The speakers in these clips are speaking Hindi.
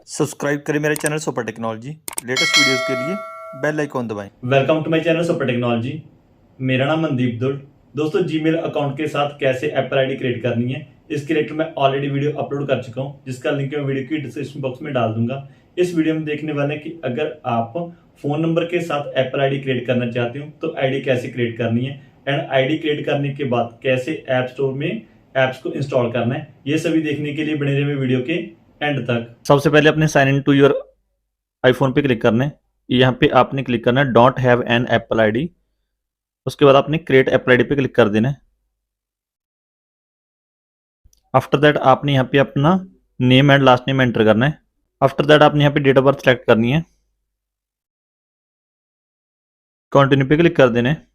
सब्सक्राइब करें मेरे channel super technology. Latest videos के लिए बेल आइकॉन दबाएं। Welcome to my channel super technology. मेरा नाम मनदीप दुल। दोस्तों, जीमेल अकाउंट के साथ कैसे एप्पल आईडी क्रिएट करनी है, इसके रिलेटेड मैं ऑलरेडी वीडियो अपलोड कर चुका हूं, जिसका लिंक मैं वीडियो की डिस्क्रिप्शन बॉक्स में डाल दूंगा। इस वीडियो में देखने वाले हैं कि अगर आप फोन नंबर के साथ एप्पल आईडी क्रिएट करना चाहते हो तो आईडी कैसे क्रिएट करनी है, एंड आईडी क्रिएट करने के बाद कैसे ऐप स्टोर में एप्स को इंस्टॉल करना है। ये सभी देखने के लिए बने रहिए वीडियो के एंड तक। सबसे पहले अपने sign in to your iPhone पे क्लिक करना है। यहाँ पे आपने क्लिक करना है don't have an Apple ID. उसके बाद आपने क्रिएट एप्पल आईडी पे क्लिक कर देना है। आफ्टर दैट आपने यहाँ पे अपना name and last name enter करना है। आफ्टर दैट आपने यहाँ पे डेट ऑफ बर्थ सेलेक्ट करनी है। कंटिन्यू पे क्लिक कर देना है।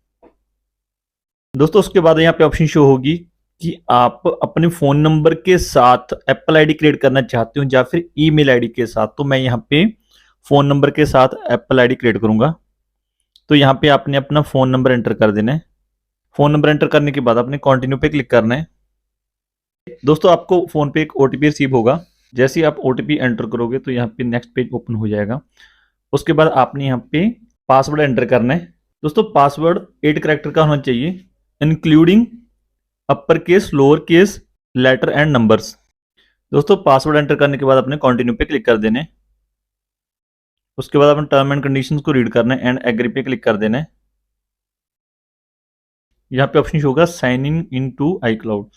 दोस्तों, उसके बाद यहाँ पे ऑप्शन शो होगी कि आप अपने फोन नंबर के साथ एप्पल आईडी क्रिएट करना चाहते हो या फिर ईमेल आईडी के साथ। तो मैं यहाँ पे फोन नंबर के साथ एप्पल आईडी क्रिएट करूंगा। तो यहाँ पे आपने अपना फोन नंबर एंटर कर देना है। फोन नंबर एंटर करने के बाद आपने कंटिन्यू पे क्लिक करना है। दोस्तों, आपको फोन पे एक ओटीपी रिसीव होगा। जैसे ही आप ओटीपी एंटर करोगे तो यहाँ पे नेक्स्ट पेज ओपन हो जाएगा। उसके बाद आपने यहाँ पे पासवर्ड एंटर करना है। दोस्तों, पासवर्ड 8 कैरेक्टर का होना चाहिए, including upper case, lower case, letter and numbers. दोस्तों, पासवर्ड एंटर करने के बाद आपने कंटिन्यू पे क्लिक कर देना है। उसके बाद अपने टर्म एंड कंडीशंस को रीड करना है एंड एग्री पे क्लिक कर देना है। यहाँ पे ऑप्शन होगा sign in to iCloud.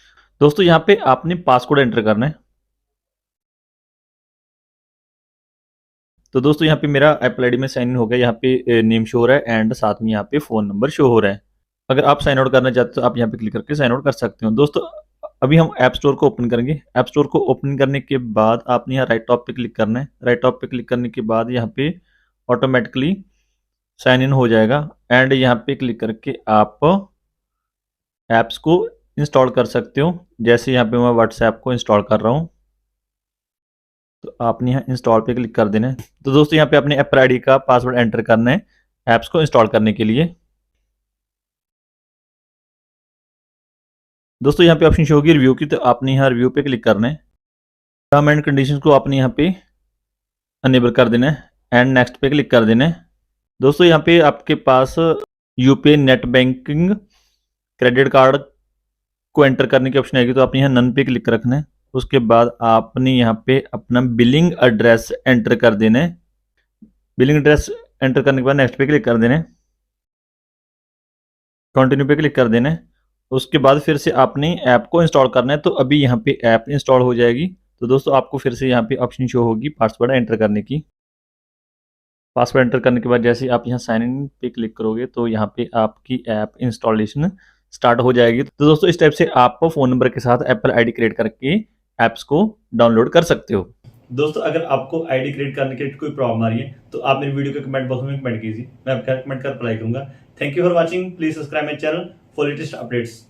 दोस्तों, यहाँ पे आपने पासवर्ड एंटर करना है। तो दोस्तों, यहाँ पे मेरा एप्पल आईडी में साइन इन हो गया। यहाँ पे नेम शो हो रहा है एंड साथ में यहाँ पे फोन नंबर शो हो रहा है। अगर आप साइन आउट करना चाहते हो तो आप यहाँ पे क्लिक करके साइन आउट कर सकते हो। दोस्तों, अभी हम ऐप स्टोर को ओपन करेंगे। ऐप स्टोर को ओपन करने के बाद आपने यहाँ राइट टॉप पे क्लिक करना है। राइट टॉप पे क्लिक करने के बाद यहाँ पे ऑटोमेटिकली साइन इन हो जाएगा एंड यहाँ पे क्लिक करके आप ऐप्स को इंस्टॉल कर सकते हो। जैसे यहाँ पे मैं व्हाट्सएप को इंस्टॉल कर रहा हूँ, तो आपने यहाँ इंस्टॉल पे क्लिक कर देना है। तो दोस्तों, यहाँ पे अपने एप्पल आईडी का पासवर्ड एंटर करना है ऐप्स को इंस्टॉल करने के लिए। दोस्तों, यहाँ पे ऑप्शन शो होगी रिव्यू की, तो आपने यहाँ रिव्यू पे क्लिक करना है। टर्म एंड कंडीशंस को आपने यहाँ पे अनेबल कर देना है एंड नेक्स्ट पे क्लिक कर देना है। दोस्तों, यहाँ पे आपके पास UPI, net banking, credit card को एंटर करने की ऑप्शन आएगी, तो आपने यहाँ नन पे क्लिक रखना है। उसके बाद आपने यहाँ पे अपना बिलिंग एड्रेस एंटर कर देना है। बिलिंग एड्रेस एंटर करने के बाद नेक्स्ट पे क्लिक कर देना है। कंटिन्यू पे क्लिक कर देना है। उसके बाद फिर से आपने ऐप को इंस्टॉल करना है। तो अभी यहाँ पे ऐप इंस्टॉल हो जाएगी। तो दोस्तों, आपको फिर से यहाँ पे ऑप्शन शो होगी पासवर्ड एंटर करने की। पासवर्ड एंटर करने के बाद जैसे आप यहाँ साइन इन पे क्लिक करोगे तो यहाँ पे आपकी ऐप इंस्टॉलेशन स्टार्ट हो जाएगी। तो दोस्तों, इस टाइप से आप फोन नंबर के साथ एप्पल आईडी क्रिएट करके ऐप्स को डाउनलोड कर सकते हो। दोस्तों, अगर आपको आईडी क्रिएट करने के लिए कोई प्रॉब्लम आ रही है तो आप मेरी वीडियो के कमेंट बॉक्स में कमेंट कीजिए, मैं आपका कमेंट कर रिप्लाई करूंगा। Thank you for watching. Please subscribe my channel for latest updates.